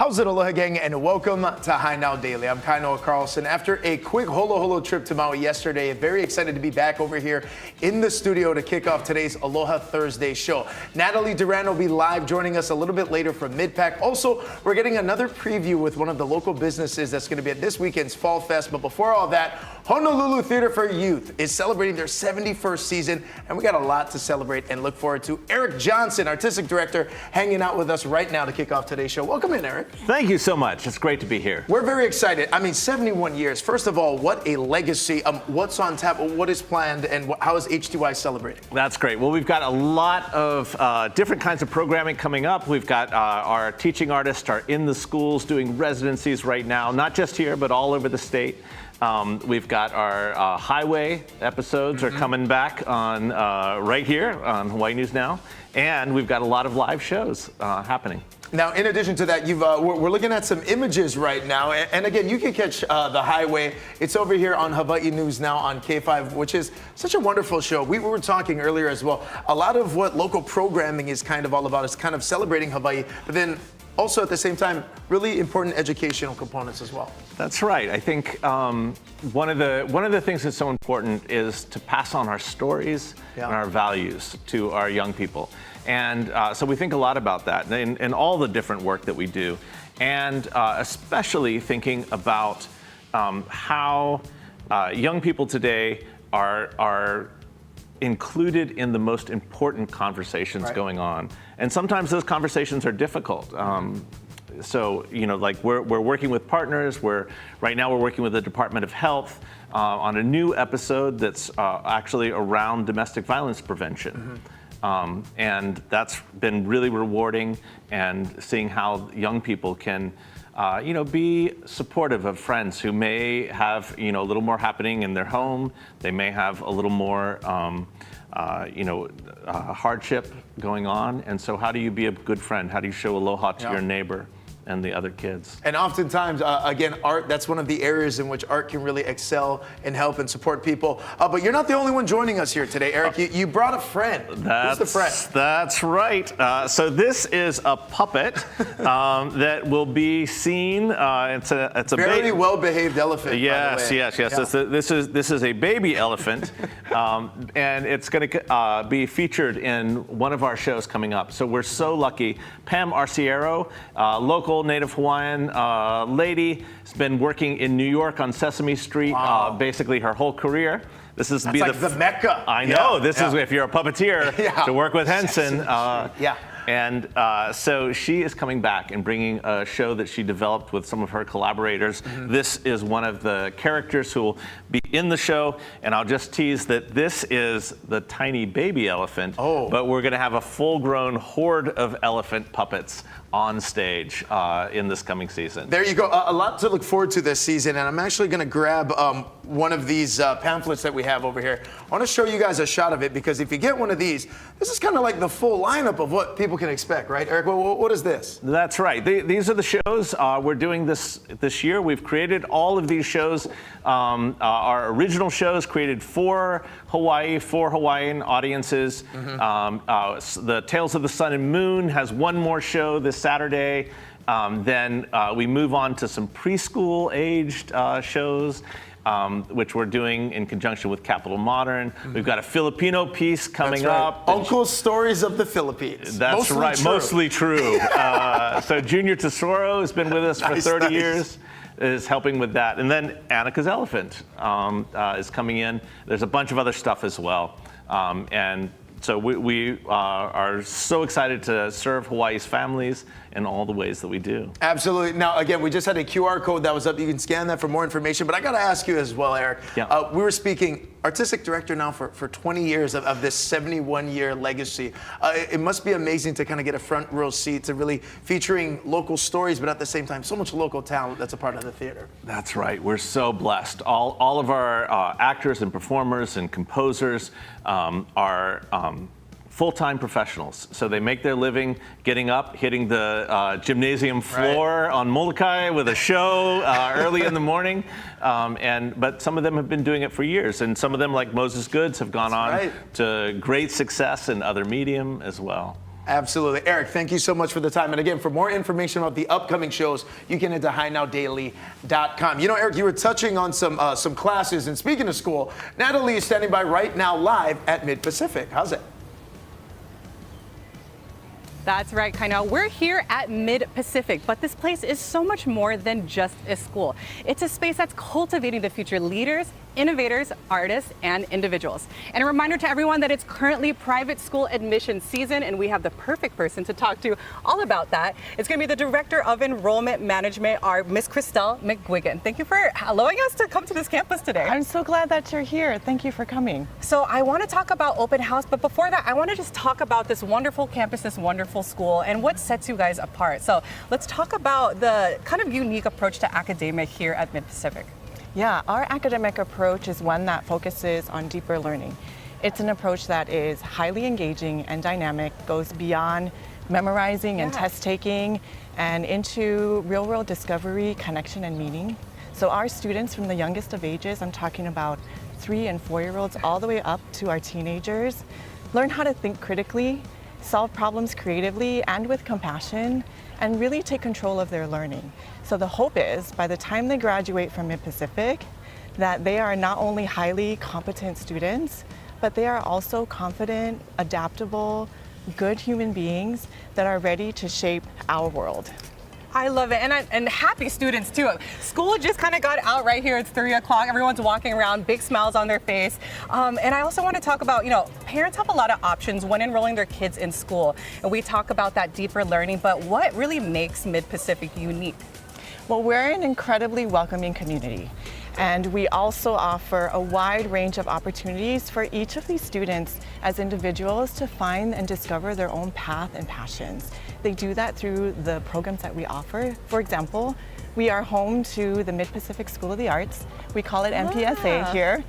How's it, Aloha gang, and welcome to High Now Daily. I'm Kainoa Carlson. After a quick holo holo trip to Maui yesterday, very excited to be back over here in the studio to kick off today's Aloha Thursday show. Natalie Duran will be live joining us a little bit later from Midpack. Also, we're getting another preview with one of the local businesses that's going to be at this weekend's Fall Fest. But before all that, Honolulu Theater for Youth is celebrating their 71st season, and we got a lot to celebrate and look forward to. Eric Johnson, artistic director, hanging out with us right now to kick off today's show. Welcome in, Eric. Thank you so much. It's great to be here. We're very excited. I mean, 71 years. First of all, what a legacy. What's on tap? What is planned? And how is HTY celebrating? That's great. Well, we've got a lot of different kinds of programming coming up. We've got our teaching artists are in the schools doing residencies right now, not just here, but all over the state. We've got our highway episodes are coming back on right here on Hawaii News Now. And we've got a lot of live shows happening. Now, in addition to that, we're looking at some images right now. And again, you can catch the highway. It's over here on Hawaii News Now on K5, which is such a wonderful show. We were talking earlier as well. A lot of what local programming is kind of all about is kind of celebrating Hawaii, but then also at the same time, really important educational components as well. That's right. I think one of the things that's so important is to pass on our stories and our values to our young people. And so we think a lot about that in all the different work that we do, and especially thinking about how young people today are included in the most important conversations going on. And sometimes those conversations are difficult. So, you know, like we're working with partners. Right now we're working with the Department of Health on a new episode that's actually around domestic violence prevention. And that's been really rewarding, and seeing how young people can be supportive of friends who may have, a little more happening in their home. They may have a little more, hardship going on. And so how do you be a good friend? How do you show aloha to your neighbor and the other kids? And oftentimes, again, art, that's one of the areas in which art can really excel and help and support people. But you're not the only one joining us here today, Eric. You brought a friend. Who's the friend? That's right. So this is a puppet that will be seen. It's a very well-behaved elephant. Yes. Yeah. This is a baby elephant, and it's going to be featured in one of our shows coming up. So we're so lucky. Pam Arciero, local Native Hawaiian lady, has been working in New York on Sesame Street basically her whole career. This is That's like the Mecca. I know. This is if you're a puppeteer to work with Henson. And so she is coming back and bringing a show that she developed with some of her collaborators. This is one of the characters who will be in the show, and I'll just tease that this is the tiny baby elephant, but we're going to have a full-grown horde of elephant puppets on stage in this coming season. There you go. A lot to look forward to this season, and I'm actually going to grab one of these pamphlets that we have over here. I want to show you guys a shot of it, because if you get one of these, this is kind of like the full lineup of what people can expect, right? Eric, what is this? That's right. These are the shows we're doing this year. We've created all of these shows. Our original shows created for Hawaii, for Hawaiian audiences. The Tales of the Sun and Moon has one more show this Saturday. Then we move on to some preschool-aged shows, which we're doing in conjunction with Capital Modern. We've got a Filipino piece coming up. Uncle's Stories of the Philippines. That's mostly true. So Junior Tesoro has been with us for 30 years, is helping with that. And then Annika's Elephant is coming in. There's a bunch of other stuff as well. And so we are so excited to serve Hawaii's families in all the ways that we do. Absolutely. Now, again, we just had a QR code that was up. You can scan that for more information. But I got to ask you as well, Eric. We were speaking, artistic director now for 20 years of this 71-year legacy. It must be amazing to kind of get a front row seat to really featuring local stories, but at the same time, so much local talent that's a part of the theater. That's right. We're so blessed. All of our actors and performers and composers are full-time professionals. So they make their living getting up, hitting the gymnasium floor on Molokai with a show early in the morning. But some of them have been doing it for years. And some of them, like Moses Goods, have gone on to great success in other medium as well. Absolutely. Eric, thank you so much for the time. And again, for more information about the upcoming shows, you can head to HighNowDaily.com. You know, Eric, you were touching on some classes. And speaking of school, Natalie is standing by right now live at Mid-Pacific. How's it? That's right, Kainao. We're here at Mid-Pacific, but this place is so much more than just a school. It's a space that's cultivating the future leaders, innovators, artists, and individuals. And a reminder to everyone that it's currently private school admission season, and we have the perfect person to talk to all about that. It's going to be the Director of Enrollment Management, our Miss Christelle McGuigan. Thank you for allowing us to come to this campus today. I'm so glad that you're here. Thank you for coming. So I want to talk about open house, but before that, I want to just talk about this wonderful campus, this wonderful school, and what sets you guys apart. So let's talk about the kind of unique approach to academia here at Mid-Pacific. Yeah, our academic approach is one that focuses on deeper learning. It's an approach that is highly engaging and dynamic, goes beyond memorizing and test taking and into real-world discovery, connection, and meaning. So our students from the youngest of ages, I'm talking about 3- and 4-year-olds all the way up to our teenagers, learn how to think critically, solve problems creatively and with compassion, and really take control of their learning. So the hope is, by the time they graduate from Mid-Pacific, that they are not only highly competent students, but they are also confident, adaptable, good human beings that are ready to shape our world. I love it, and happy students too. School just kind of got out right here. It's 3 o'clock. Everyone's walking around, big smiles on their face. And I also want to talk about, parents have a lot of options when enrolling their kids in school. And we talk about that deeper learning, but what really makes Mid-Pacific unique? Well, we're an incredibly welcoming community. And we also offer a wide range of opportunities for each of these students as individuals to find and discover their own path and passions. They do that through the programs that we offer. For example, we are home to the Mid-Pacific School of the Arts. We call it MPSA here.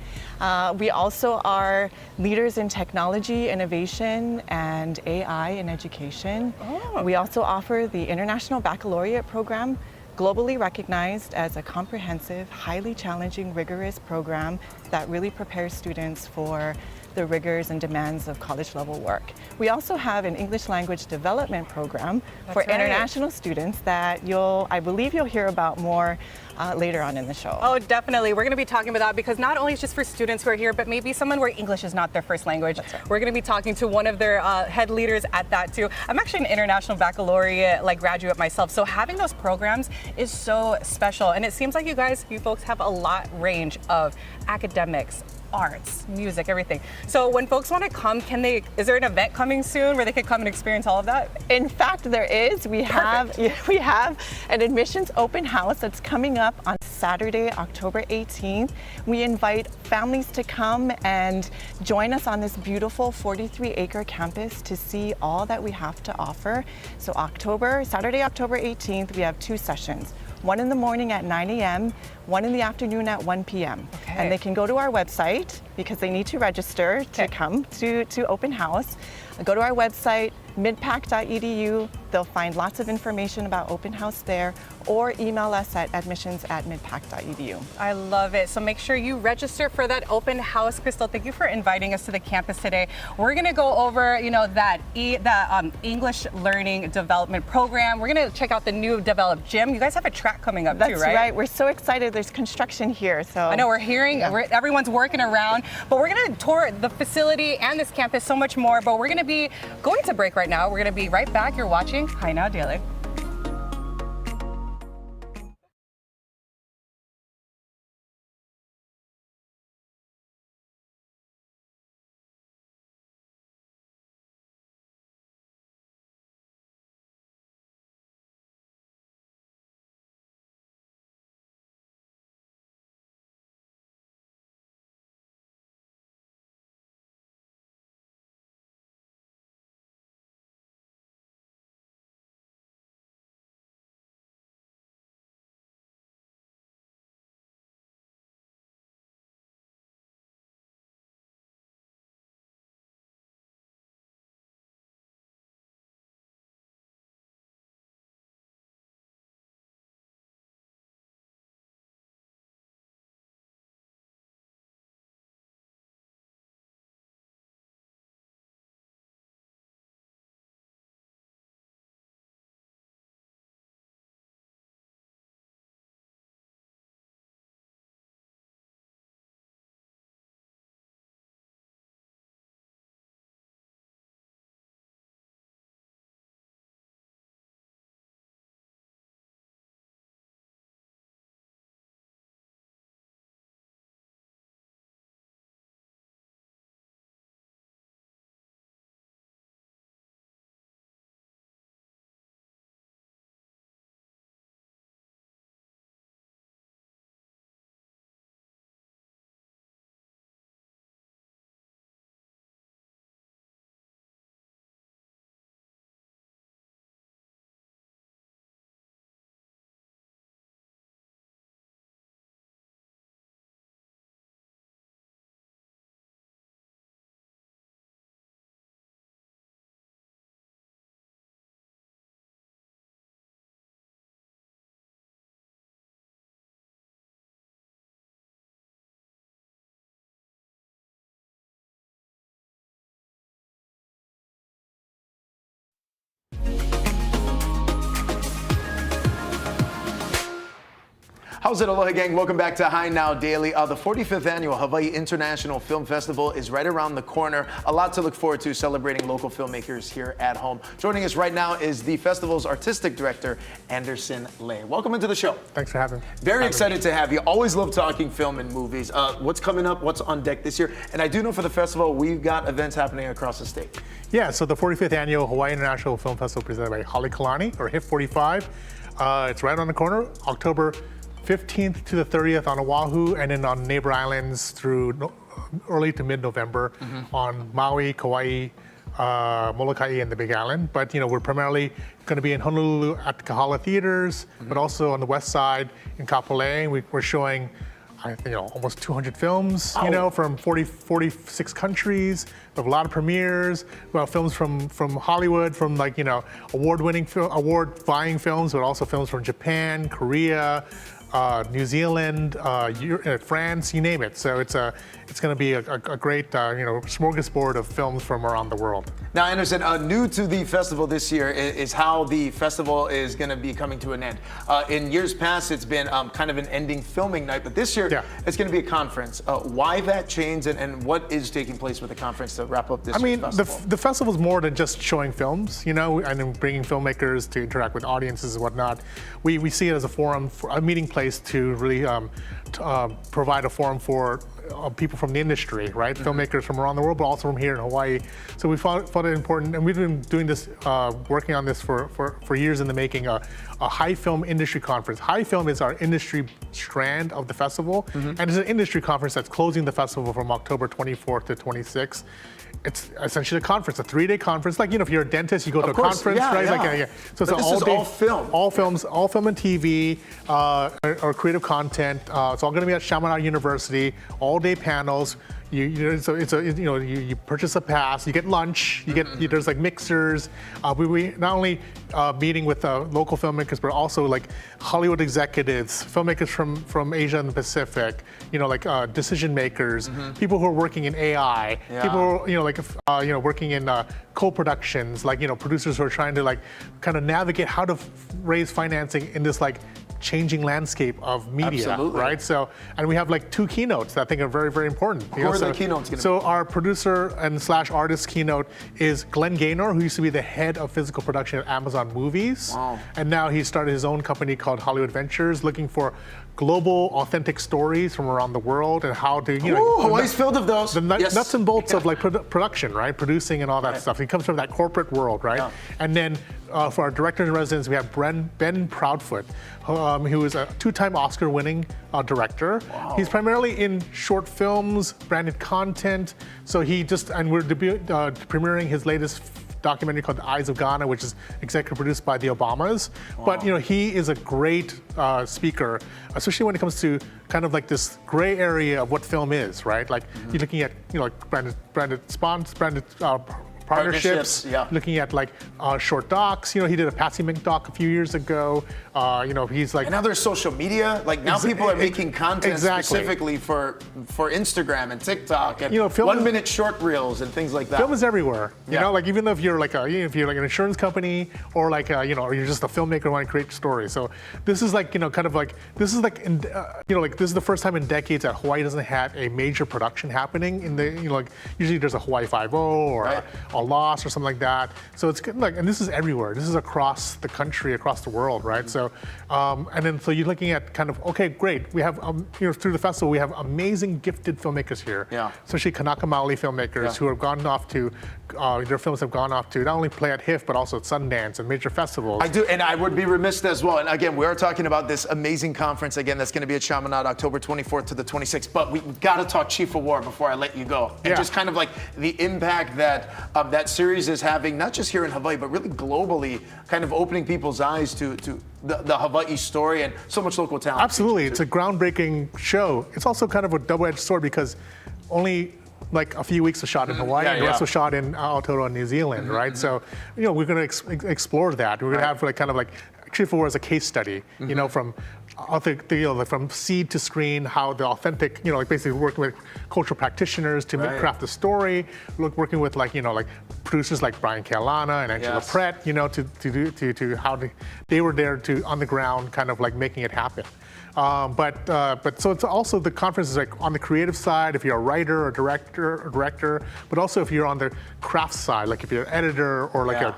We also are leaders in technology, innovation, and AI in education. We also offer the International Baccalaureate program, globally recognized as a comprehensive, highly challenging, rigorous program that really prepares students for the rigors and demands of college-level work. We also have an English language development program for international students that I believe you'll hear about more later on in the show. Oh, definitely. We're going to be talking about that because not only is it just for students who are here, but maybe someone where English is not their first language. We're going to be talking to one of their head leaders at that too. I'm actually an international baccalaureate graduate myself, so having those programs is so special. And it seems like you folks have a lot range of academics, arts, music, everything. So when folks want to come, is there an event coming soon where they can come and experience all of that? In fact, there is. We have an admissions open house that's coming up on Saturday, October 18th. We invite families to come and join us on this beautiful 43-acre campus to see all that we have to offer. So Saturday, October 18th, we have 2 sessions. One in the morning at 9 a.m., one in the afternoon at 1 p.m. Okay. And they can go to our website because they need to register to come to open house. Go to our website, midpac.edu. They'll find lots of information about open house there, or email us at admissions@midpac.edu. I love it. So make sure you register for that open house. Christelle, thank you for inviting us to the campus today. We're going to go over, that English learning development program. We're going to check out the new developed gym. You guys have a track coming up too, right? That's right. We're so excited. There's construction here. So I know we're hearing everyone's working around, but we're going to tour the facility and this campus so much more. But we're going to be going to break right now. We're going to be right back. You're watching High Now Daily. How's it, Aloha gang? Welcome back to High Now Daily. The 45th Annual Hawaii International Film Festival is right around the corner. A lot to look forward to celebrating local filmmakers here at home. Joining us right now is the festival's artistic director, Anderson Lay. Welcome into the show. Thanks for having me. Very excited to have you. Always love talking film and movies. What's coming up? What's on deck this year? And I do know for the festival, we've got events happening across the state. Yeah, so the 45th Annual Hawaii International Film Festival presented by Halekulani, or HIF 45. It's right on the corner, October 15th to the 30th on Oahu, and then on neighbor islands through early to mid-November on Maui, Kauai, Molokai, and the Big Island. But we're primarily going to be in Honolulu at the Kahala Theaters, but also on the west side in Kapolei. We're showing, I think, almost 200 films, from 46 countries. We have a lot of premieres. We have films from Hollywood, from award-vying films, but also films from Japan, Korea, New Zealand, France, you name it. So it's going to be a great smorgasbord of films from around the world. Now, Anderson, new to the festival this year is how the festival is going to be coming to an end. In years past, it's been kind of an ending filming night, but this year it's going to be a conference. Why that change, and what is taking place with the conference to wrap up this festival? The festival is more than just showing films, and then bringing filmmakers to interact with audiences and whatnot. We see it as a forum, a meeting place to really provide a forum for people from the industry, right? Filmmakers from around the world, but also from here in Hawaii. So we thought it important, and we've been doing this, working on this for years in the making, a high film industry conference. High film is our industry strand of the festival, and it's an industry conference that's closing the festival from October 24th to 26th. It's essentially a conference, a 3-day conference. Like, if you're a dentist, you go to a conference, right? Yeah. So it's all film. All films, all film and TV, or creative content. It's all going to be at Chaminade University, all-day panels. You purchase a pass, you get lunch, there's like mixers. We not only meeting with local filmmakers, but also like Hollywood executives, filmmakers from Asia and the Pacific, decision makers, people who are working in AI, people who are, working in co-productions, producers who are trying to kind of navigate how to raise financing in this changing landscape of media. Absolutely. Right? So, and we have 2 keynotes that I think are very, very important. Who are the keynotes going to be? So our producer and / artist keynote is Glenn Gaynor, who used to be the head of physical production at Amazon Movies. Wow. And now he started his own company called Hollywood Ventures, looking for global, authentic stories from around the world and how to, Hawaii's filled of those. The nuts and bolts of production, right? Producing and all that stuff. He comes from that corporate world, right? Yeah. And then for our director in residence, we have Ben Proudfoot, who is a 2-time Oscar-winning director. Wow. He's primarily in short films, branded content. So and we're premiering his latest documentary called The Eyes of Ghana, which is executive produced by the Obamas. Wow. But he is a great speaker, especially when it comes to kind of this gray area of what film is, right? You're looking at branded partnerships, looking at short docs. He did a Patsy Mink doc a few years ago. He's and now there's social media. Now people are making content specifically for Instagram and TikTok and 1-minute short reels and things like that. Film is everywhere. Even though if you're if you're an insurance company or or you're just a filmmaker who want to create stories. So this is this is the first time in decades that Hawaii doesn't have a major production happening in the usually there's a Hawaii 5-0 or a Lost or something like that. So it's good, and this is everywhere. This is across the country, across the world, right? So, so you're looking at kind of, okay, great. We have, through the festival, we have amazing, gifted filmmakers here. Yeah. Especially Kanaka Maoli filmmakers who have gone off to, their films have gone off to not only play at HIF, but also at Sundance and major festivals. I do, and I would be remiss as well. And again, we are talking about this amazing conference, again, that's going to be at Chaminade, October 24th to the 26th. But we've got to talk Chief of War before I let you go. And just kind of the impact that that series is having, not just here in Hawaii, but really globally, kind of opening people's eyes to the Hawaii story and so much local talent. Absolutely. It's a groundbreaking show. It's also kind of a double-edged sword because only a few weeks was shot in Hawaii and the rest was shot in Aotearoa, New Zealand, right? So, we're going to explore that. We're going to have actually for as a case study, from from seed to screen, how the authentic, like basically working with cultural practitioners to craft the story, working with like producers like Brian Kalana and Angela Pratt, to how they were there to on the ground, kind of like making it happen. But so it's also the conference is like on the creative side, if you're a writer or director, but also if you're on the craft side, like if you're an editor or like a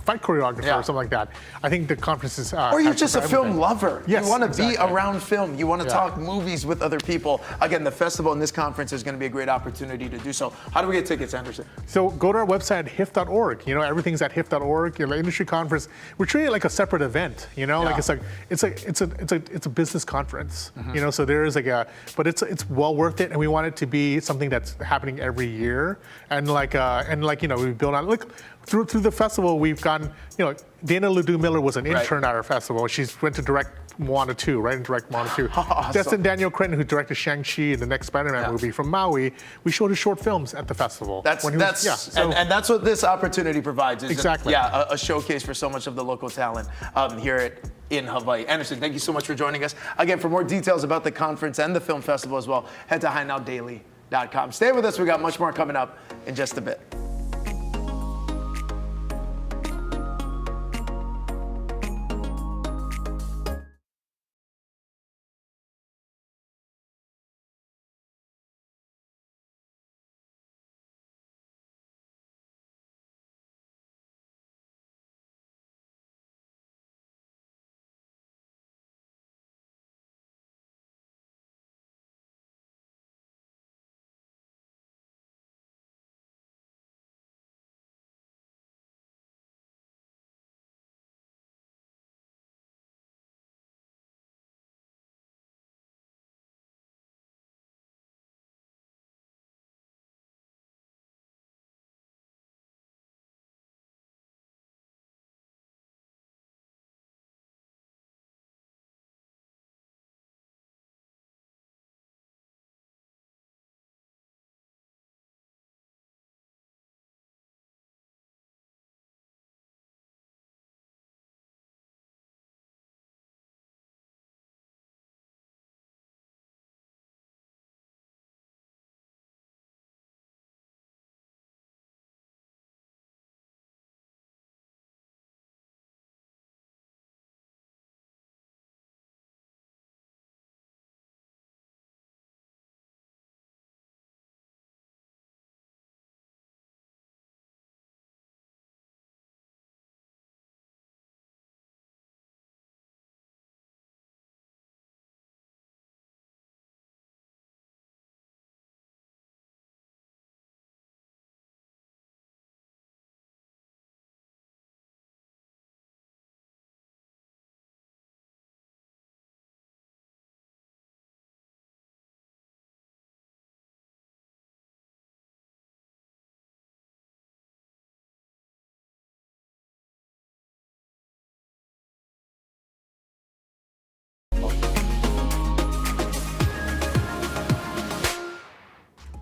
fight choreographer or something like that. I think the conference is. Or you're just a film lover. Yes, you want to exactly. be around film. You want to talk movies with other people. Again, the festival and this conference is going to be a great opportunity to do so. How do we get tickets, Anderson? So go to our website, HIF.org. Everything's at HIF.org. The industry conference, we're treating it like a separate event. Like it's a business conference. So there is but it's well worth it, and we want it to be something that's happening every year. And we build on through the festival. We've gotten Dana Ledoux Miller was an intern at our festival. She went to direct Moana 2, right? And direct Moana 2. Awesome. Destin Daniel Cretton, who directed Shang-Chi and the next Spider-Man movie from Maui, we showed his short films at the festival. And that's what this opportunity provides. Exactly. A showcase for so much of the local talent here in Hawaii. Anderson, thank you so much for joining us. Again, for more details about the conference and the film festival as well, head to HiNowDaily.com. Stay with us. We got much more coming up in just a bit.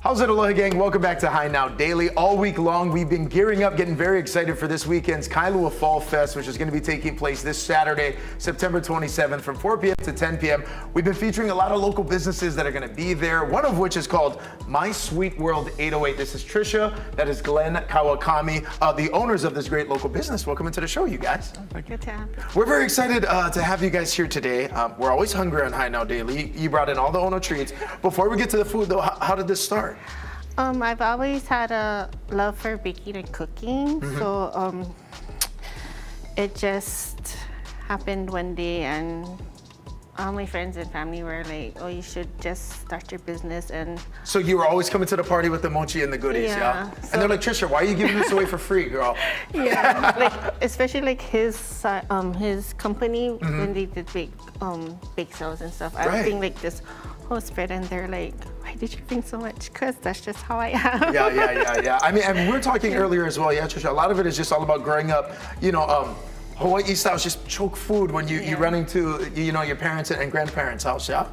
How's it, Aloha gang? Welcome back to High Now Daily. All week long, we've been gearing up, getting very excited for this weekend's Kailua Fall Fest, which is going to be taking place this Saturday, September 27th from 4 p.m. to 10 p.m. We've been featuring a lot of local businesses that are going to be there, one of which is called My Sweet World 808. This is Trisha, that is Glenn Kawakami, the owners of this great local business. Welcome into the show, you guys. Good to have you. We're very excited to have you guys here today. We're always hungry on High Now Daily. You brought in all the Ono treats. Before we get to the food, though, how did this start? I've always had a love for baking and cooking, so it just happened one day, and all my friends and family were like, "Oh, you should just start your business." And so you were always coming to the party with the mochi and the goodies, yeah? So and they're like, "Trisha, why are you giving this away for free, girl?" Yeah, like especially like his company when they did bake sales and stuff. I think like this whole spread, and they're like, "Why did you bring so much?" Because that's just how I am. Yeah. I mean, and we were talking earlier as well, yeah, Trisha. A lot of it is just all about growing up, Hawaii style is just choke food when you run into your parents and grandparents' house, yeah?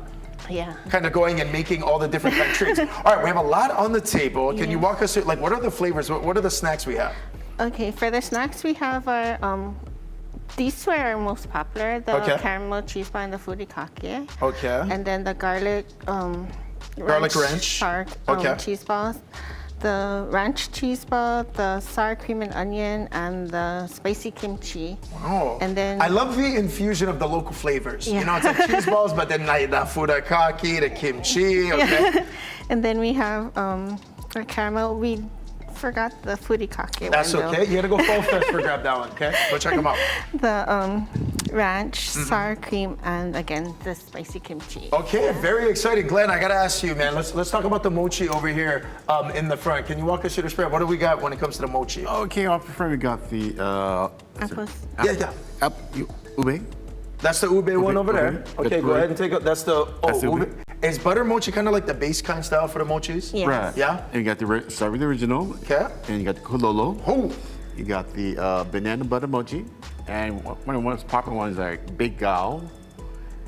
Yeah. Kind of going and making all the different kind of treats. All right, we have a lot on the table. Can you walk us through, like, what are the flavors? What are the snacks we have? Okay, for the snacks we have our these two are most popular, the Okay. caramel cheese ball and the furikake. Okay. And then the garlic ranch. sour Okay. cheese balls. The ranch cheese ball, the sour cream and onion, and the spicy kimchi. Oh. And then- I love the infusion of the local flavors. You Yeah. know, it's like cheese balls, but then like the furikake, the kimchi. Okay. And then we have the caramel. We forgot the furikake. That's one, though. okay. You gotta go Fall Fest for grab that one. Okay. Go check them out. The ranch, Mm-hmm. sour cream, and again the spicy kimchi. Okay, very exciting. Glenn, I gotta ask you, man. Let's talk about the mochi over here in the front. Can you walk us through the spread? What do we got when it comes to the mochi? Okay, up front we got the Apples. Yeah. ube. That's the ube one over there. That's Okay, go correct. ahead and take it. That's the That's the ube. ube. Is butter mochi kind of like the base kind style for the mochis? Yes. Right. Yeah? And you got start with the original. Okay. And you got the kololo. Oh, You got the banana butter mochi. And one of the most popular ones are Big Gao.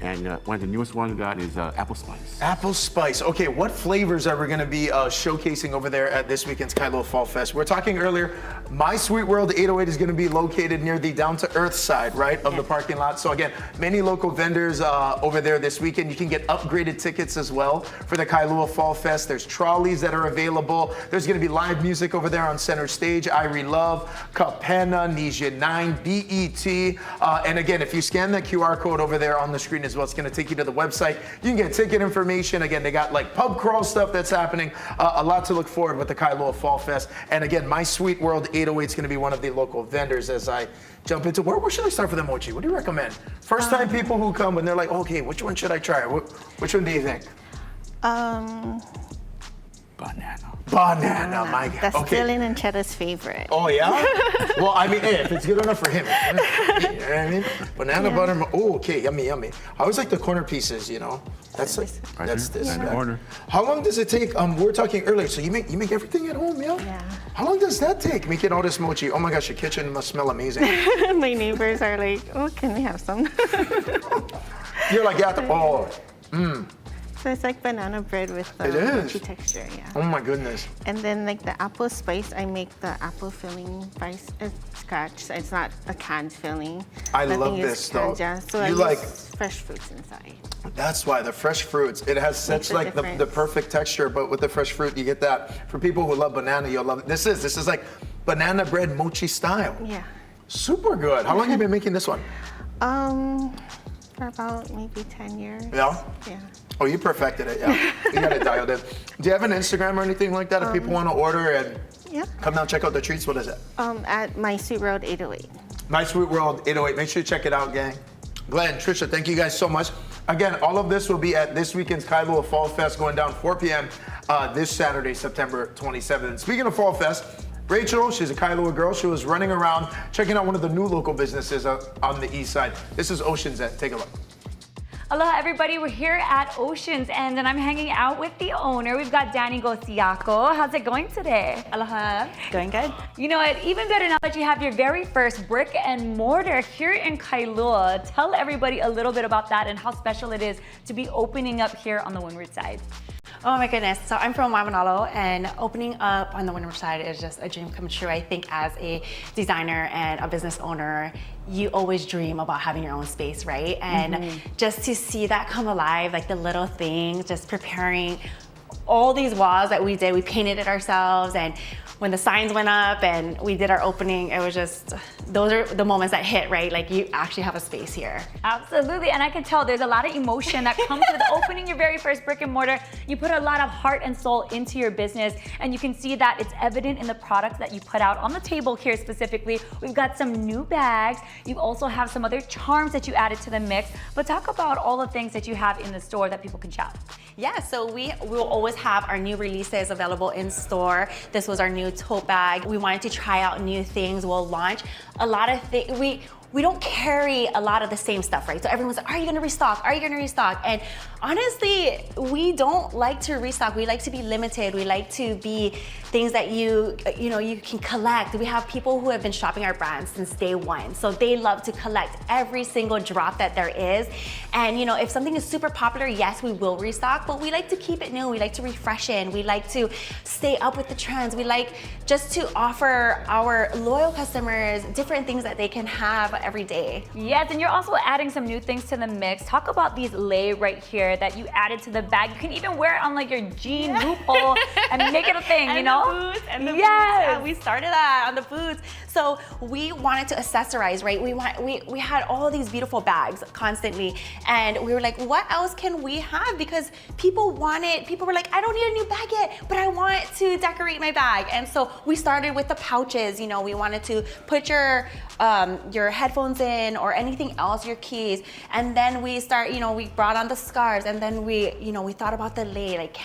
And one of the newest ones we got is apple spice. apple spice. Okay, what flavors are we gonna be showcasing over there at this weekend's Kailua Fall Fest? We're talking earlier, My Sweet World 808 is gonna be located near the Down to Earth side, right, of the parking lot. So again, many local vendors over there this weekend. You can get upgraded tickets as well for the Kailua Fall Fest. There's trolleys that are available. There's gonna be live music over there on center stage. Irie Love, Kapena, Nija 9, BET. And again, if you scan that QR code over there on the screen as well, it's gonna take you to the website. You can get ticket information. Again, they got like pub crawl stuff that's happening. A lot to look forward with the Kailua Fall Fest. And again, My Sweet World 808 is gonna be one of the local vendors as I jump into where should I start for the mochi? What do you recommend? First time people who come and they're like, okay, which one should I try? Which one do you think? Banana. Banana, my God. That's Okay. Dylan and Chedda's favorite. Oh yeah? Well, I mean, hey, if it's good enough for him, you know what I mean? Banana butter. Oh, okay, yummy, yummy. I always like the corner pieces, you know. That's like, that's there. this. In guy. order. How long does it take? We were talking earlier. So you make everything at home, yeah? Yeah. How long does that take? Making all this mochi. Oh my gosh, your kitchen must smell amazing. My neighbors are like, oh, can we have some? You're like, yeah. Oh, So it's like banana bread with the It is. mochi texture, yeah. oh my goodness. And then like the apple spice, I make the apple filling by scratch. So it's not a canned filling. I Nothing love is this, though. canned, yeah. So I You use like- fresh fruits inside. That's why the fresh fruits. It has such a like the difference. perfect texture, but with the fresh fruit, you get that. For people who love banana, you'll love it. This is like banana bread mochi style. Yeah. Super good. How long have you been making this one? For about maybe 10 years. Yeah? Yeah. Oh, you perfected it, yeah. You got it dialed in. Do you have an Instagram or anything like that if people want to order and Yeah. come down check out the treats? What is it? At My Sweet Road 808. My Sweet World 808. Make sure you check it out, gang. Glenn, Trisha, thank you guys so much. Again, all of this will be at this weekend's Kailua Fall Fest going down 4 p.m. This Saturday, September 27th. And speaking of Fall Fest, Rachel, she's a Kailua girl. She was running around checking out one of the new local businesses on the east side. This is Ocean's End. Take a look. Aloha everybody, we're here at Ocean's End and I'm hanging out with the owner. We've got Danny Gociaco. How's it going today? Aloha. Going good? You know what, even better now that you have your very first brick and mortar here in Kailua. Tell everybody a little bit about that and how special it is to be opening up here on the Windward side. Oh my goodness. So I'm from Waimanalo and opening up on the Windward side is just a dream come true. I think as a designer and a business owner, you always dream about having your own space, right? And just to see that come alive, like the little things, just preparing all these walls that we did, we painted it ourselves, and when the signs went up and we did our opening, it was just, those are the moments that hit, right? Like you actually have a space here. Absolutely, and I can tell there's a lot of emotion that comes with opening your very first brick and mortar. You put a lot of heart and soul into your business, and you can see that it's evident in the products that you put out on the table here specifically. We've got some new bags. You also have some other charms that you added to the mix, but talk about all the things that you have in the store that people can shop. Yeah, so we will always have our new releases available in store. This was our new tote bag. We wanted to try out new things. We'll launch a lot of things. We don't carry a lot of the same stuff, right? So everyone's like, are you gonna restock? Are you gonna restock? And honestly, we don't like to restock. We like to be limited. We like to be things that you can collect. We have people who have been shopping our brand since day one. So they love to collect every single drop that there is. And if something is super popular, yes, we will restock, but we like to keep it new. We like to refresh it. We like to stay up with the trends. We like just to offer our loyal customers different things that they can have every day. Yes, and you're also adding some new things to the mix. Talk about these lei right here that you added to the bag. You can even wear it on like your jean loophole and make it a thing, you know? The boots, and the boots. Yes. Yeah, we started that on the boots. So we wanted to accessorize, right? We had all these beautiful bags constantly, and we were like, what else can we have? Because people were like, I don't need a new bag yet, but I want to decorate my bag. And so we started with the pouches. You know, we wanted to put your headphones in or anything else, your keys, and then we brought on the scarves, and then we thought about the lei. Like,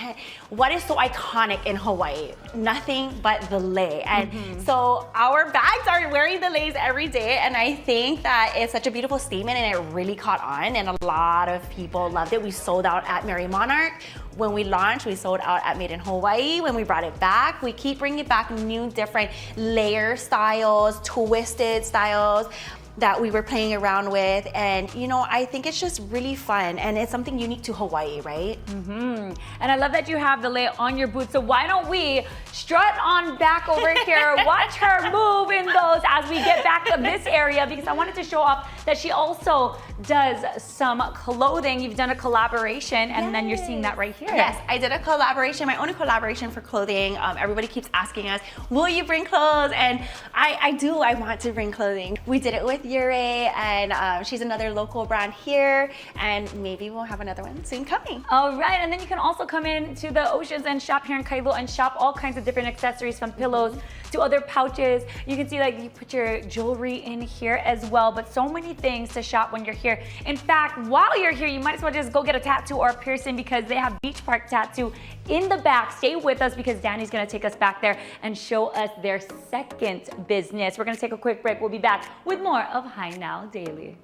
what is so iconic in Hawaii? Nothing but the lei. And so our bags are wearing the leis every day, and I think that it's such a beautiful statement, and it really caught on, and a lot of people loved it. We sold out at Merry Monarch. When we launched, we sold out at Made in Hawaii. When we brought it back, we keep bringing back new different layer styles, twisted styles that we were playing around with. And I think it's just really fun, and it's something unique to Hawaii, right? And I love that you have the lei on your boots. So why don't we strut on back over here, watch her move in those as we get back to this area, because I wanted to show off that she also does some clothing. You've done a collaboration, and then you're seeing that right here. Yes, I did a collaboration, my own collaboration for clothing. Everybody keeps asking us, will you bring clothes? And I do, I want to bring clothing. We did it with Yurei, and she's another local brand here, and maybe we'll have another one soon coming. All right, and then you can also come in to the Oceans and shop here in Kailua and shop all kinds of different accessories, from pillows to other pouches. You can see like you put your jewelry in here as well, but so many things to shop when you're here. In fact, while you're here, you might as well just go get a tattoo or a piercing, because they have Beach Park Tattoo in the back. Stay with us, because Danny's gonna take us back there and show us their second business. We're gonna take a quick break. We'll be back with more of Hi Now Daily.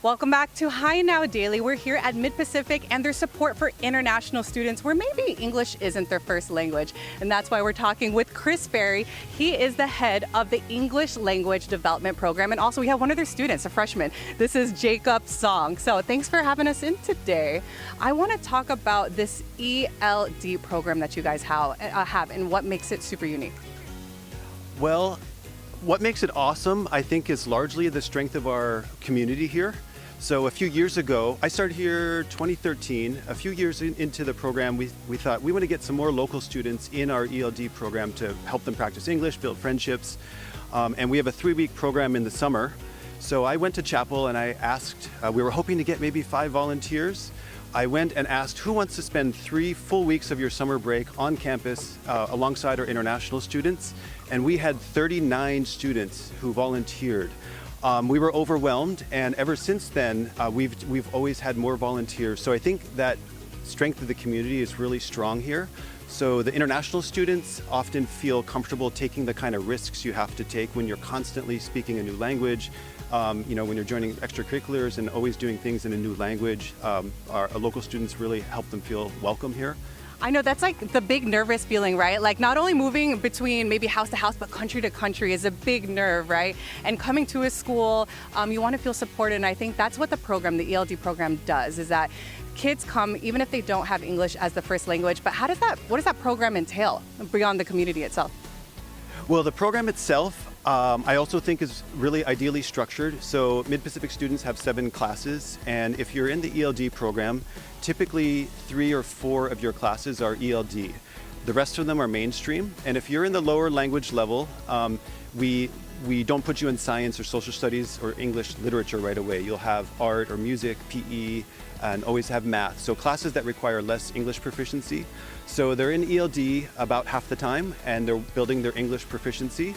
Welcome back to Hi Now Daily. We're here at Mid-Pacific and their support for international students where maybe English isn't their first language. And that's why we're talking with Chris Berry. He is the head of the English Language Development Program. And also we have one of their students, a freshman. This is Jacob Song. So thanks for having us in today. I want to talk about this ELD program that you guys have and what makes it super unique. Well, what makes it awesome, I think, is largely the strength of our community here. So a few years ago, I started here 2013. A few years into the program, we thought we want to get some more local students in our ELD program to help them practice English, build friendships. And we have a 3-week program in the summer. So I went to Chapel and I asked, we were hoping to get maybe 5 volunteers. I went and asked who wants to spend 3 full weeks of your summer break on campus alongside our international students. And we had 39 students who volunteered. We were overwhelmed, and ever since then, we've always had more volunteers. So I think that strength of the community is really strong here. So the international students often feel comfortable taking the kind of risks you have to take when you're constantly speaking a new language. When you're joining extracurriculars and always doing things in a new language, our local students really help them feel welcome here. I know that's like the big nervous feeling, right? Like not only moving between maybe house to house, but country to country is a big nerve, right? And coming to a school, you want to feel supported. And I think that's what the program, the ELD program does, is that kids come even if they don't have English as the first language. But what does that program entail beyond the community itself? Well, the program itself, I also think is really ideally structured. So Mid-Pacific students have 7 classes, and if you're in the ELD program, typically 3 or 4 of your classes are ELD. The rest of them are mainstream, and if you're in the lower language level, we don't put you in science or social studies or English literature right away. You'll have art or music, PE, and always have math. So classes that require less English proficiency. So they're in ELD about half the time, and they're building their English proficiency.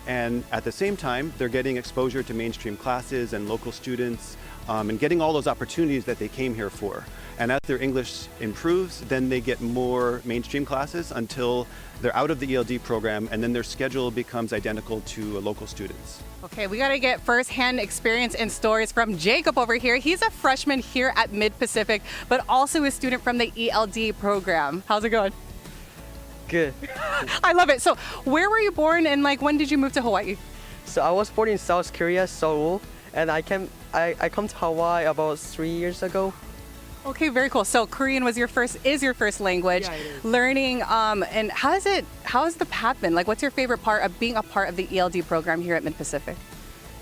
And at the same time, they're getting exposure to mainstream classes and local students and getting all those opportunities that they came here for. And as their English improves, then they get more mainstream classes until they're out of the ELD program, and then their schedule becomes identical to local students. Okay, we got to get firsthand experience and stories from Jacob over here. He's a freshman here at Mid-Pacific, but also a student from the ELD program. How's it going? Good. I love it. So where were you born and like when did you move to Hawaii? So I was born in South Korea, Seoul, and I come to Hawaii about 3 years ago. Okay, very cool. So Korean is your first language. Yeah, it is. Learning, and how has the path been? Like what's your favorite part of being a part of the ELD program here at Mid-Pacific?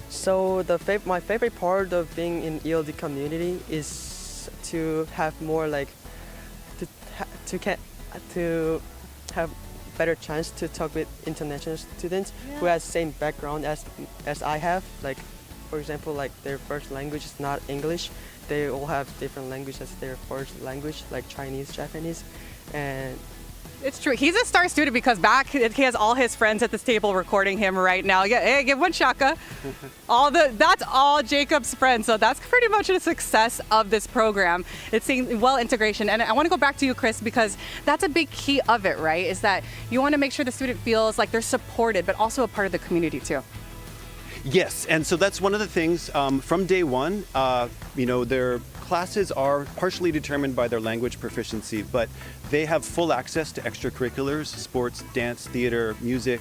So my favorite part of being in ELD community is to have more like to have better chance to talk with international students who has same background as I have. Like, for example, like their first language is not English. They all have different language as their first language, like Chinese, Japanese, and It's true. He's a star student because he has all his friends at this table recording him right now. Yeah, hey, give one shaka. That's all Jacob's friends. So that's pretty much a success of this program. It's seeing well integration. And I want to go back to you, Chris, because that's a big key of it, right? Is that you want to make sure the student feels like they're supported, but also a part of the community too. Yes, and so that's one of the things from day one. Their classes are partially determined by their language proficiency, but they have full access to extracurriculars, sports, dance, theater, music,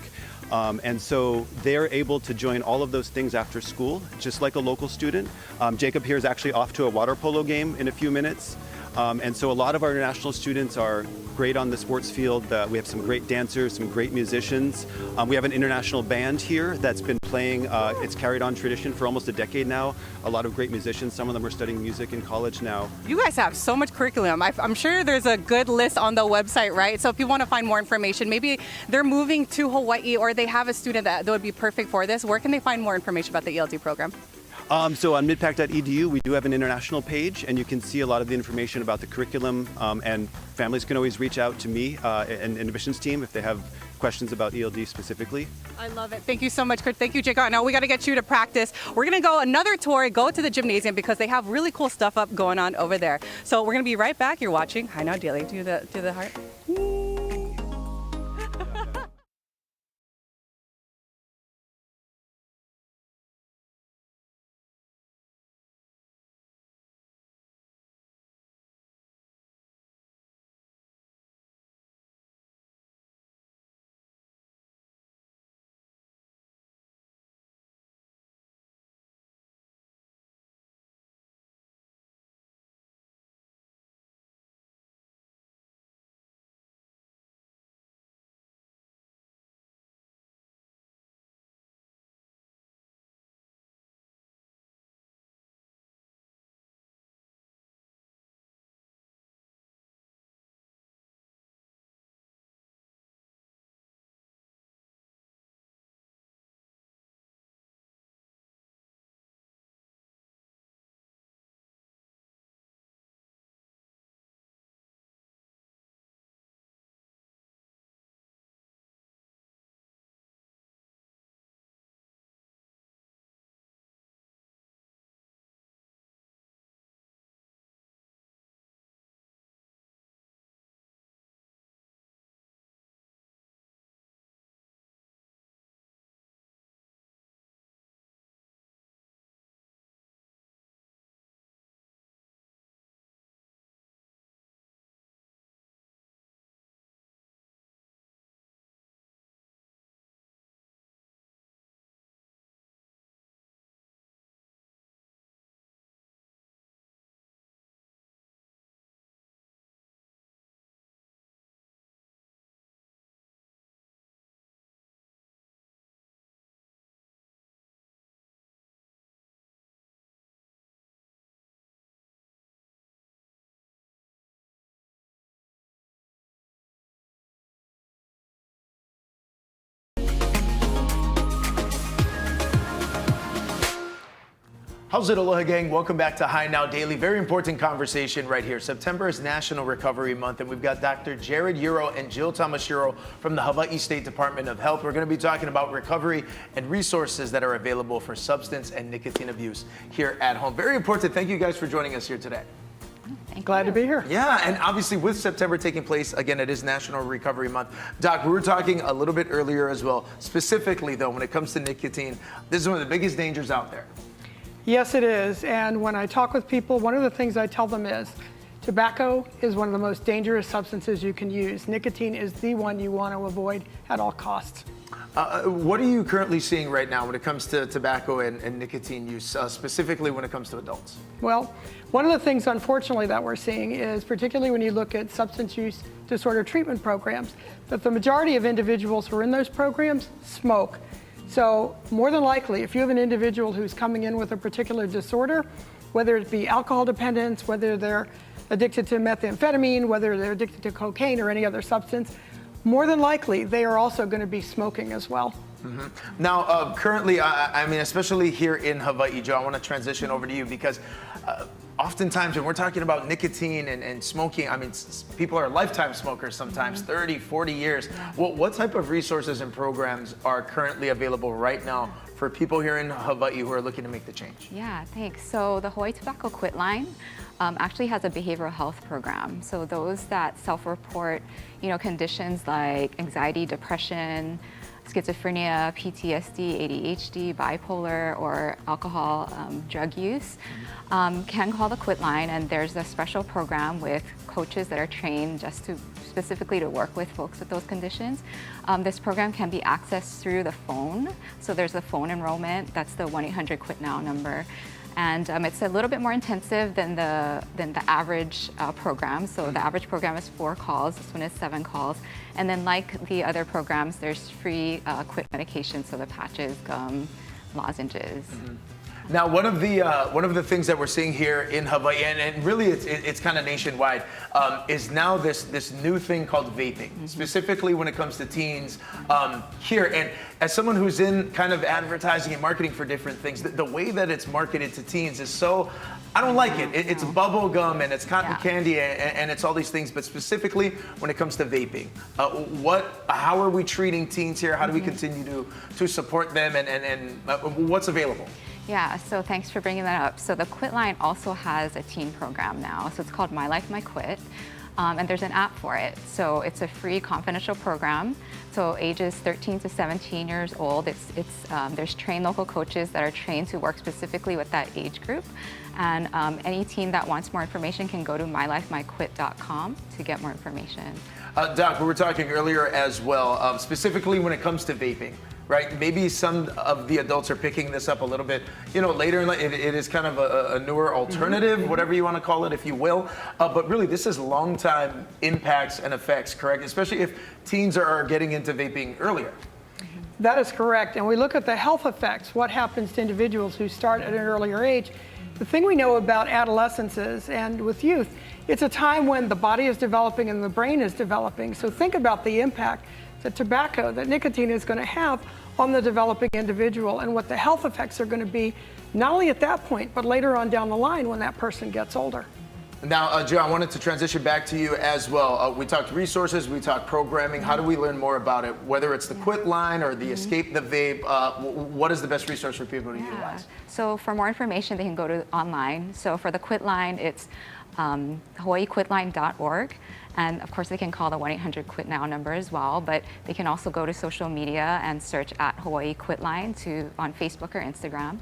and so they're able to join all of those things after school, just like a local student. Jacob here is actually off to a water polo game in a few minutes. And so a lot of our international students are great on the sports field. We have some great dancers, some great musicians. We have an international band here that's been playing, it's carried on tradition for almost a decade now. A lot of great musicians, some of them are studying music in college now. You guys have so much curriculum. I'm sure there's a good list on the website, right? So if you want to find more information, maybe they're moving to Hawaii or they have a student that would be perfect for this, where can they find more information about the ELD program? So on midpac.edu, we do have an international page, and you can see a lot of the information about the curriculum, and families can always reach out to me and admissions team if they have questions about ELD specifically. I love it. Thank you so much, Kurt. Thank you, Jacob. Now we got to get you to practice. We're going to go another tour, go to the gymnasium because they have really cool stuff up going on over there. So we're going to be right back. You're watching Hi Now Daily. Do the heart. How's it, Aloha gang? Welcome back to High Now Daily. Very important conversation right here. September is National Recovery Month, and we've got Dr. Jared Euro and Jill Tamashiro from the Hawaii State Department of Health. We're going to be talking about recovery and resources that are available for substance and nicotine abuse here at home. Very important. Thank you guys for joining us here today. Glad to be here. Yeah, and obviously with September taking place, again, it is National Recovery Month. Doc, we were talking a little bit earlier as well. Specifically, though, when it comes to nicotine, this is one of the biggest dangers out there. Yes, it is. And when I talk with people, one of the things I tell them is tobacco is one of the most dangerous substances you can use. Nicotine is the one you want to avoid at all costs. What are you currently seeing right now when it comes to tobacco and nicotine use, specifically when it comes to adults? Well, one of the things, unfortunately, that we're seeing is, particularly when you look at substance use disorder treatment programs, that the majority of individuals who are in those programs smoke. So more than likely, if you have an individual who's coming in with a particular disorder, whether it be alcohol dependence, whether they're addicted to methamphetamine, whether they're addicted to cocaine or any other substance, more than likely they are also going to be smoking as well. Mm-hmm. Now, currently, I mean, especially here in Hawaii, Joe, I want to transition over to you because oftentimes when we're talking about nicotine and smoking, I mean, people are lifetime smokers sometimes, 30, 40 years. What type of resources and programs are currently available right now for people here in Hawaii who are looking to make the change? Yeah, thanks. So the Hawaii Tobacco Quit Line actually has a behavioral health program. So those that self-report, conditions like anxiety, depression, schizophrenia, PTSD, ADHD, bipolar, or alcohol drug use can call the Quit Line, and there's a special program with coaches that are trained just specifically to work with folks with those conditions. This program can be accessed through the phone. So there's a phone enrollment. That's the 1-800-QUIT-NOW number. And it's a little bit more intensive than the average program. So the average program is 4 calls. This one is 7 calls. And then like the other programs, there's free quit medication, so the patches, gum, lozenges. Now, one of the things that we're seeing here in Hawaii, and really it's kind of nationwide, is now this new thing called vaping, specifically when it comes to teens here. And as someone who's in kind of advertising and marketing for different things, the way that it's marketed to teens is so, I don't like it. It's bubble gum and it's cotton candy and it's all these things, but specifically when it comes to vaping, how are we treating teens here? How do we continue to support them and what's available? Yeah, so thanks for bringing that up. So the Quit Line also has a teen program now. So it's called My Life, My Quit. And there's an app for it. So it's a free confidential program. So ages 13 to 17 years old. There's trained local coaches that are trained to work specifically with that age group. And any teen that wants more information can go to mylifemyquit.com to get more information. Doc, we were talking earlier as well, specifically when it comes to vaping. Right? Maybe some of the adults are picking this up a little bit, later in life. It is kind of a newer alternative, whatever you want to call it, if you will. But really, this is long-time impacts and effects, correct? Especially if teens are getting into vaping earlier. That is correct. And we look at the health effects, what happens to individuals who start at an earlier age. The thing we know about adolescence is, and with youth, it's a time when the body is developing and the brain is developing. So think about the impact that tobacco, that nicotine is going to have on the developing individual and what the health effects are going to be, not only at that point, but later on down the line when that person gets older. Now, Joe, I wanted to transition back to you as well. We talked resources, we talked programming. How do we learn more about it? Whether it's the Quit Line or the Escape the Vape, what is the best resource for people to utilize? So for more information, they can go to online. So for the Quit Line, it's hawaiiquitline.org. And of course, they can call the 1-800-QUIT-NOW number as well, but they can also go to social media and search at Hawaii Quit Line on Facebook or Instagram.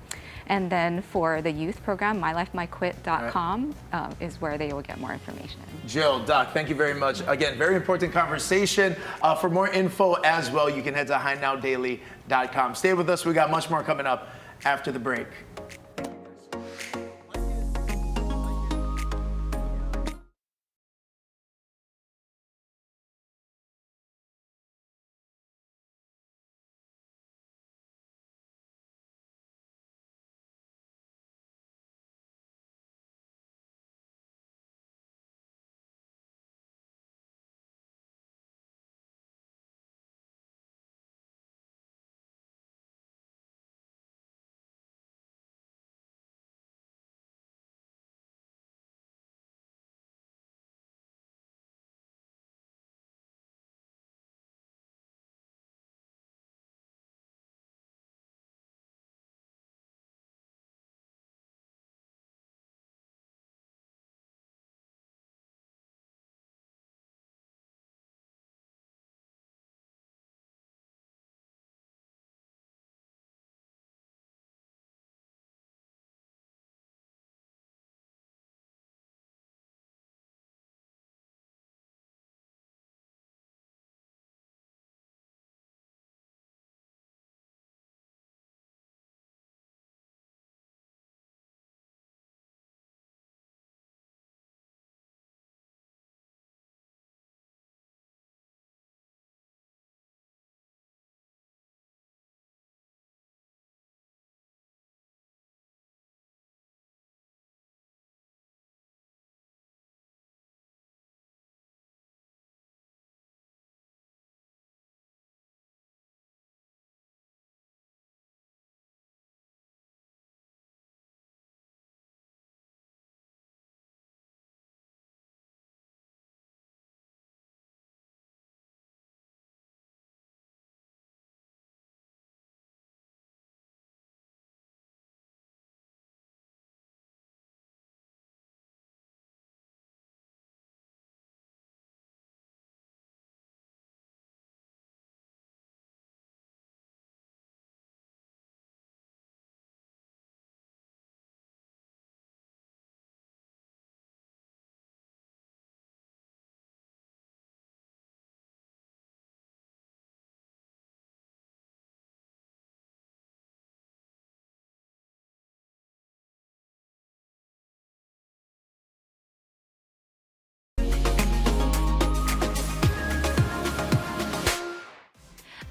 And then for the youth program, mylifemyquit.com is where they will get more information. Jill, Doc, thank you very much. Again, very important conversation. For more info as well, you can head to highnowdaily.com. Stay with us. We got much more coming up after the break.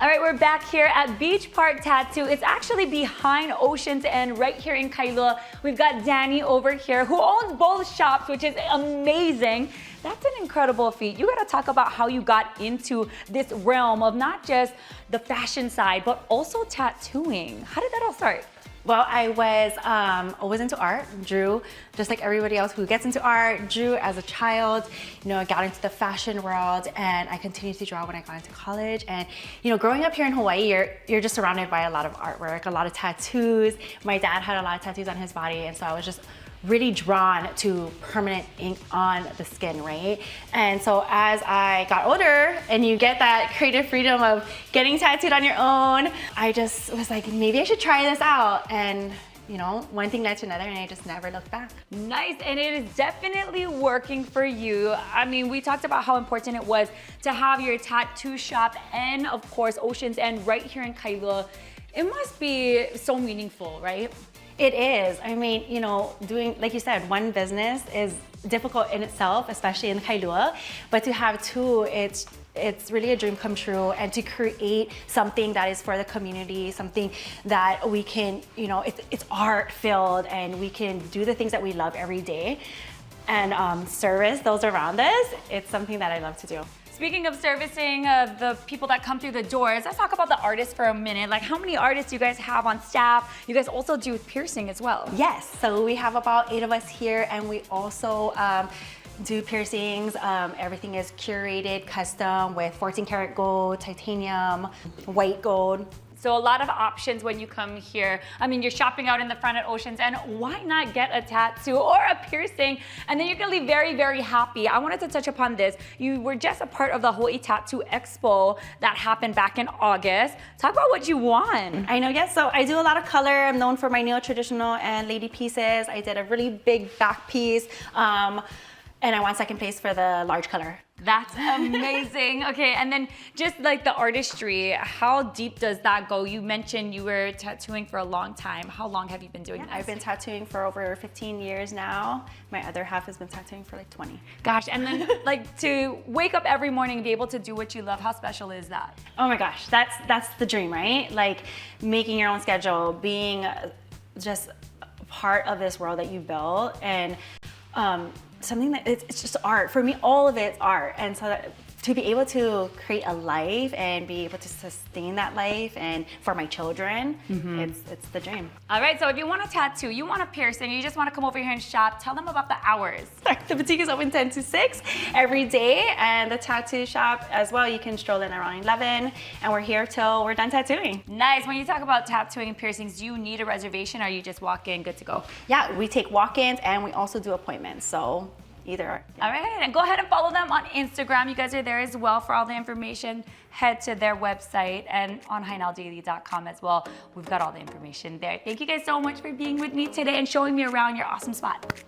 All right, we're back here at Beach Park Tattoo. It's actually behind Oceans End, right here in Kailua. We've got Danny over here who owns both shops, which is amazing. That's an incredible feat. You gotta talk about how you got into this realm of not just the fashion side, but also tattooing. How did that all start? Well, I was always into art, drew, just like everybody else who gets into art, drew as a child. You know, I got into the fashion world and I continued to draw when I got into college. And, you know, growing up here in Hawaii, you're just surrounded by a lot of artwork, a lot of tattoos. My dad had a lot of tattoos on his body, and so I was just really drawn to permanent ink on the skin, right? And so as I got older and you get that creative freedom of getting tattooed on your own, I just was like, maybe I should try this out. And you know, one thing led to another and I just never looked back. Nice, and it is definitely working for you. I mean, we talked about how important it was to have your tattoo shop and of course Oceans End right here in Kailua. It must be so meaningful, right? It is. I mean, you know, doing, like you said, one business is difficult in itself, especially in Kailua, but to have two, it's really a dream come true, and to create something that is for the community, something that we can, you know, it's art filled and we can do the things that we love every day and service those around us. It's something that I love to do. Speaking of servicing the people that come through the doors, let's talk about the artists for a minute. Like, how many artists do you guys have on staff? You guys also do piercing as well. Yes, so we have about 8 of us here, and we also do piercings. Everything is curated, custom with 14 karat gold, titanium, white gold. So a lot of options when you come here. I mean, you're shopping out in the front at Oceans End. Why not get a tattoo or a piercing? And then you're gonna be very, very happy. I wanted to touch upon this. You were just a part of the Hawaii Tattoo Expo that happened back in August. Talk about what you won. I know, yes. So I do a lot of color. I'm known for my neo-traditional and lady pieces. I did a really big back piece. And I won second place for the large color. That's amazing. Okay, and then just like the artistry, how deep does that go? You mentioned you were tattooing for a long time. How long have you been doing this? I've been tattooing for over 15 years now. My other half has been tattooing for like 20. Gosh, and then like to wake up every morning and be able to do what you love, how special is that? Oh my gosh, that's the dream, right? Like making your own schedule, being just part of this world that you built, and something that it's just art. For me, all of it's art. And so to be able to create a life and be able to sustain that life, and for my children, it's the dream. All right, so if you want a tattoo, you want a piercing, you just want to come over here and shop, tell them about the hours. The boutique is open 10 to 6 every day, and the tattoo shop as well, you can stroll in around 11, and we're here till we're done tattooing. Nice. When you talk about tattooing and piercings, do you need a reservation or you just walk in, good to go? Yeah, we take walk-ins and we also do appointments, so either or. Yeah. All right, and go ahead and follow them on Instagram. You guys are there as well for all the information. Head to their website and on HiNowDaily.com as well. We've got all the information there. Thank you guys so much for being with me today and showing me around your awesome spot.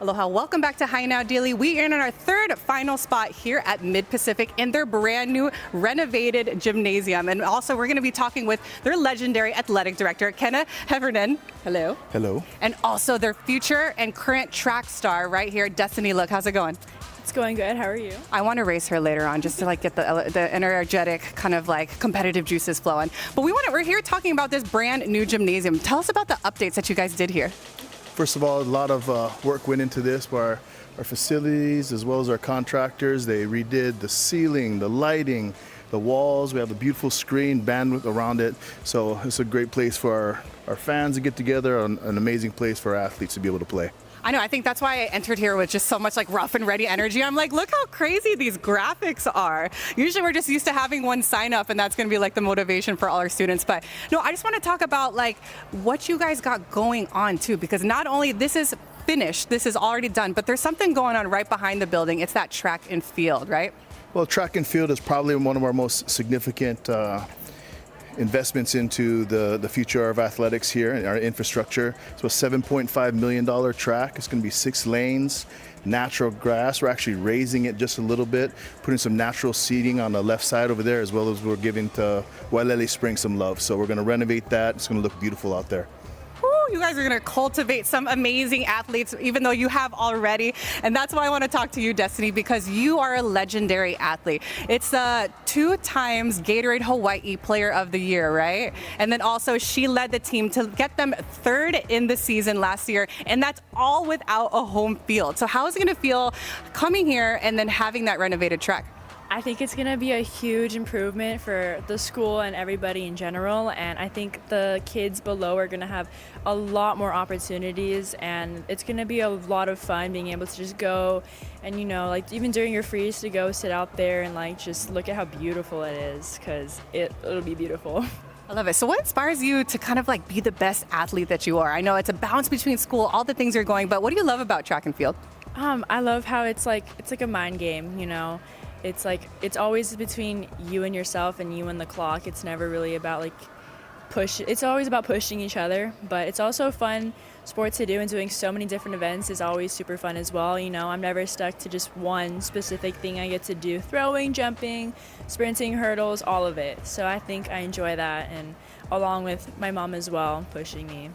Aloha, welcome back to High Now Daily. We are in our third final spot here at Mid-Pacific in their brand new renovated gymnasium. And also we're going to be talking with their legendary athletic director, Kenna Heffernan. Hello. Hello. And also their future and current track star right here, Destiny Look. How's it going? It's going good. How are you? I want to race her later on just to like get the energetic kind of like competitive juices flowing. But we're here talking about this brand new gymnasium. Tell us about the updates that you guys did here. First of all, a lot of work went into this by our facilities as well as our contractors. They redid the ceiling, the lighting, the walls. We have a beautiful screen bandwidth around it. So it's a great place for our fans to get together, an amazing place for our athletes to be able to play. I know, I think that's why I entered here with just so much like rough and ready energy. I'm like, look how crazy these graphics are. Usually we're just used to having one sign up and that's gonna be like the motivation for all our students. But no, I just wanna talk about like what you guys got going on too, because not only this is finished, this is already done, but there's something going on right behind the building. It's that track and field, right? Well, track and field is probably one of our most significant investments into the future of athletics here and our infrastructure. So a $7.5 million track. It's going to be 6 lanes, natural grass. We're actually raising it just a little bit, putting some natural seating on the left side over there, as well as we're giving to Wailele Springs some love. So we're going to renovate that. It's going to look beautiful out there. You guys are going to cultivate some amazing athletes, even though you have already. And that's why I want to talk to you, Destiny, because you are a legendary athlete. It's a 2 times Gatorade Hawaii Player of the Year, right? And then also she led the team to get them 3rd in the season last year. And that's all without a home field. So how is it going to feel coming here and then having that renovated track? I think it's going to be a huge improvement for the school and everybody in general, and I think the kids below are going to have a lot more opportunities, and it's going to be a lot of fun being able to just go and, you know, like even during your freeze to go sit out there and like just look at how beautiful it is, because it'll be beautiful. I love it. So what inspires you to kind of like be the best athlete that you are? I know it's a balance between school, all the things you're going, but what do you love about track and field? I love how it's like a mind game, you know. It's like, it's always between you and yourself and you and the clock. It's never really about like it's always about pushing each other, but it's also a fun sport to do, and doing so many different events is always super fun as well. You know, I'm never stuck to just one specific thing. I get to do throwing, jumping, sprinting, hurdles, all of it. So I think I enjoy that, and along with my mom as well, pushing me.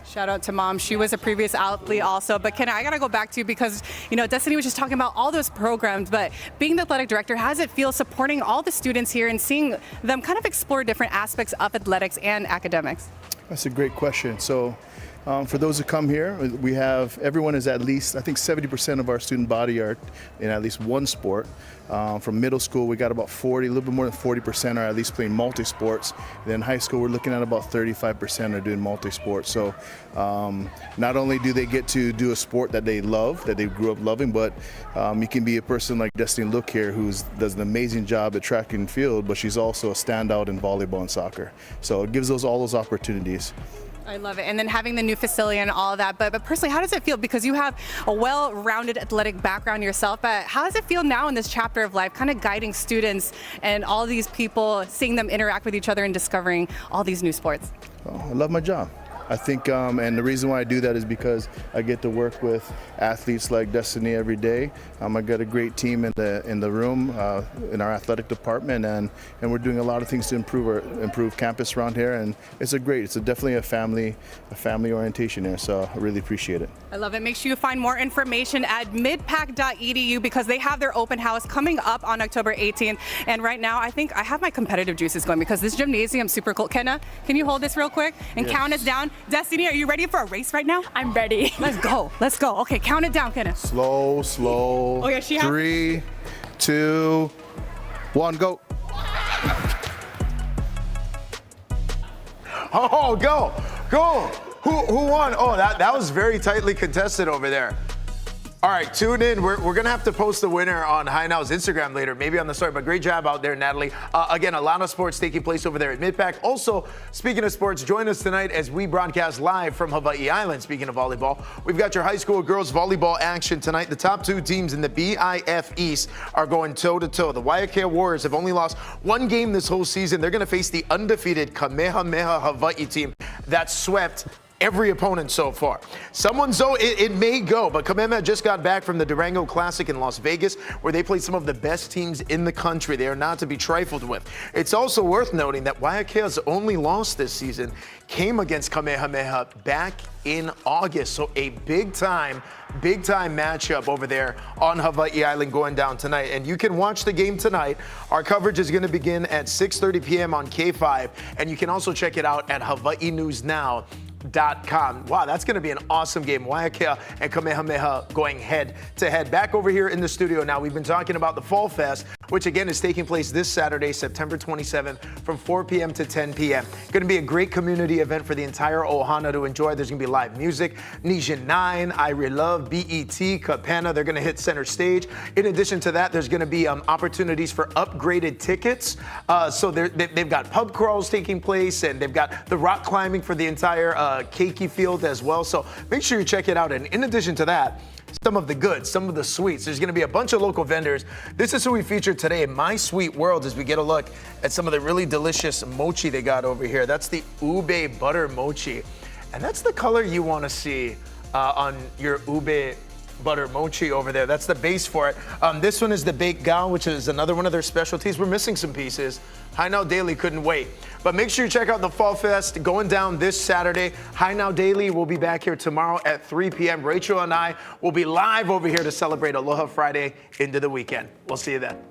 Shout out to Mom. She was a previous athlete also. But Kenna, I got to go back to you because, you know, Destiny was just talking about all those programs, but being the athletic director, how does it feel supporting all the students here and seeing them kind of explore different aspects of athletics and academics? That's a great question. So for those who come here, we have, everyone is at least, I think 70% of our student body are in at least one sport. From middle school, we got about 40, a little bit more than 40% are at least playing multi-sports. Then high school, we're looking at about 35% are doing multi-sports. So not only do they get to do a sport that they love, that they grew up loving, but you can be a person like Destiny Look here who does an amazing job at track and field, but she's also a standout in volleyball and soccer. So it gives all those opportunities. I love it. And then having the new facility and all of that. But personally, how does it feel? Because you have a well-rounded athletic background yourself. But how does it feel now in this chapter of life, kind of guiding students and all these people, seeing them interact with each other and discovering all these new sports? Oh, I love my job. I think, and the reason why I do that is because I get to work with athletes like Destiny every day. I got a great team in the room, in our athletic department, and we're doing a lot of things to improve campus around here, and it's definitely a family orientation here. So I really appreciate it. I love it. Make sure you find more information at midpac.edu because they have their open house coming up on October 18th. And right now, I think I have my competitive juices going because this gymnasium is super cool. Kenna, can you hold this real quick and count us down? Destiny, are you ready for a race right now? I'm ready. Let's go. Let's go. Okay, count it down, Kenna. Slow. Oh, yeah, 3, 2, 1, go. Oh, go. Who won? Oh, that was very tightly contested over there. All right, tune in. We're going to have to post the winner on High Now's Instagram later, maybe on the story, but great job out there, Natalie. Again, a lot of sports taking place over there at Midpac. Also, speaking of sports, join us tonight as we broadcast live from Hawaii Island. Speaking of volleyball, we've got your high school girls volleyball action tonight. The top 2 teams in the BIF East are going toe-to-toe. The Waiakea Warriors have only lost 1 game this whole season. They're going to face the undefeated Kamehameha Hawaii team that swept every opponent so far. Someone, so it may go, but Kamehameha just got back from the Durango Classic in Las Vegas, where they played some of the best teams in the country. They are not to be trifled with. It's also worth noting that Waiakea's only loss this season came against Kamehameha back in August. So a big time matchup over there on Hawaii Island going down tonight. And you can watch the game tonight. Our coverage is going to begin at 6:30 p.m. on K5. And you can also check it out at HawaiiNewsNow.com. Wow, that's going to be an awesome game. Waiakea and Kamehameha going head to head. Back over here in the studio now, we've been talking about the Fall Fest, which again is taking place this Saturday, September 27th from 4 p.m. to 10 p.m. Going to be a great community event for the entire Ohana to enjoy. There's going to be live music. Nijin 9, Irie Love, BET, Kapana, they're going to hit center stage. In addition to that, there's going to be opportunities for upgraded tickets. So they've got pub crawls taking place, and they've got the rock climbing for the entire keiki field as well. So make sure you check it out. And in addition to that, some of the goods, some of the sweets. There's going to be a bunch of local vendors. This is who we featured today in My Sweet World as we get a look at some of the really delicious mochi they got over here. That's the ube butter mochi. And that's the color you want to see on your ube butter mochi over there. That's the base for it. This one is the baked gao, which is another one of their specialties. We're missing some pieces. Hi-Now Daily couldn't wait. But make sure you check out the Fall Fest going down this Saturday. Hi-Now Daily will be back here tomorrow at 3 p.m. Rachel and I will be live over here to celebrate Aloha Friday into the weekend. We'll see you then.